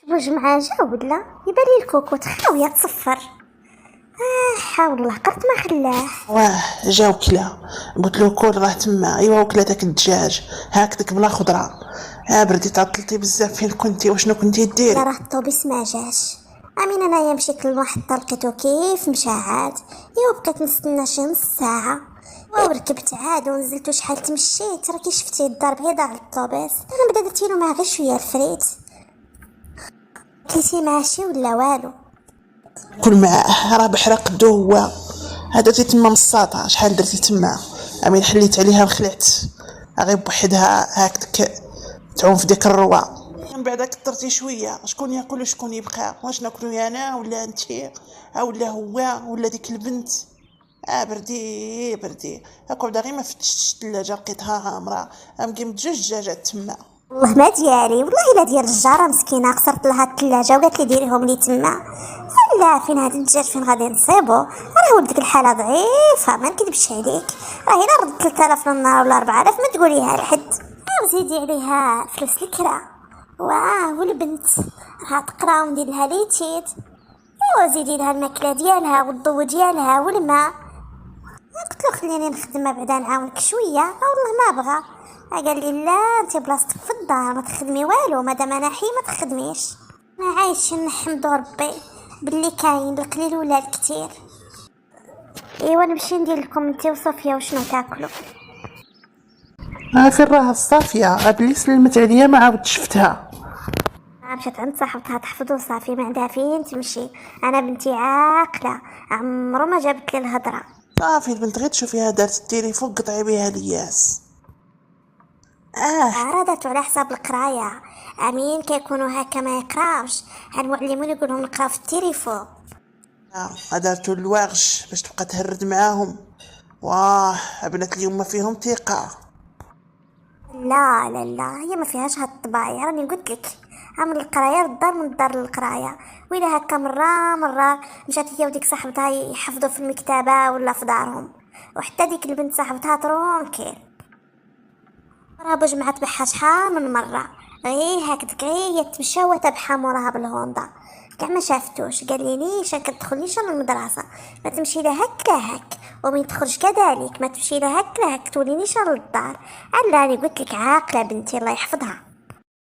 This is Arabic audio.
شوفوا جماعة جا ولا يبالي الكوكوت خاوية تصفر. والله قرت ما خلاه. واه جا وكلا، قلت له كل راه تما. ايوا وكلا داك الدجاج هاكدك بلا خضره. بردي تعطلتي بزاف. فين كنتي وشنو كنتي لا ديري؟ راه الطوبيس ما جاش. امين انايا مشيت للمحطة لقيتو كيف مشى عاد. بقيت نستنى شي نص ساعة وركبت عاد ونزلت. شحال تمشيت راكي شفتي الدار بعيدة على الطوبيس. انا بدا درتيلو معاه غير شوية الفريت. كلتي ماشي ولا والو؟ كل معاه راه بحرا قدو هو. درتي تما مصاطه. شحال درتي تما؟ امين حليت عليها وخلعت. غير بوحدها هاكدك تعوم في ديك الروا. من بعد كثرتي شويه. شكون ياكل وشكون يبقى؟ واش ناكلو انا ولا انتي ولا هو ولا ديك البنت؟ بردي هاكا بدا. غير ما فتشتش الثلاجه لقيتها هامره. قيمت جوج دجاجات تما. والله ما ديالي، والله الا ديال الجاره مسكينه. خسرت لها الثلاجه وقالت لي ديريهم لي تما. لا فين هاد الدجاج فين غادي نصيبو؟ راه ولدك الحاله ضعيفه ما نكذبش عليك. راه الا رد 3000 للنهار ولا 4000 ما تقوليها لحد. وزيدي عليها فلوس الكرا. والبنت راه تقرا وندير لها ليتيت. زيدي لها الماكله ديالها والضو ديالها والماء. قلت له خليني نخدم بعدا نعاونك شويه. والله ما بغى. قال لي لا انت بلاصتك في الدار ما تخدمي والو. مادام انا حي ما تخدميش. ما عايش نحمدو ربي باللي كاين القليل ولا الكثير. ايوا نمشي ندير لكم انتي وصوفيا وشنو تاكلوا. فين راها الصافيه؟ بلي سلمت عليا ما عاودت شفتها. مشات عند صاحبتها تحفظو صافي ما عندها فين تمشي. انا بنتي عاقله عمرو ما جابت لي الهضره. صافي البنت غير تشوفيها دارت التليفون قطعي بها الياس. راه دارتو على حساب القرايه. امين كيكونوا هكا ما يقراوش. المعلمون يقولهم نقراو في التليفون. دارتو الواغش باش تبقى تهرد معاهم. واه بنات اليوم ما فيهم ثقه. لا لا لا هي ما فيهاش هاد الطبايع. راني قلت لك عامل القرايه للدار من الدار للقرايه. وإلا هكا مره مشات هي وديك صاحبتها يحفظوا في المكتبه ولا في دارهم. وحتى ديك البنت صاحبتها ترونكيل. راه بجمعت بها شحال من مره. غير هكذاك هي تمشى وتبحى موراها بالهوندا. كاع ما شافتوش. قال لي ليش كتدخليش للمدرسه؟ ما تمشي لها هك لهك ومن تخرج كذلك ما تمشي لها هك لهك تولينيش للدار. راني قلت لك عاقله بنتي الله يحفظها.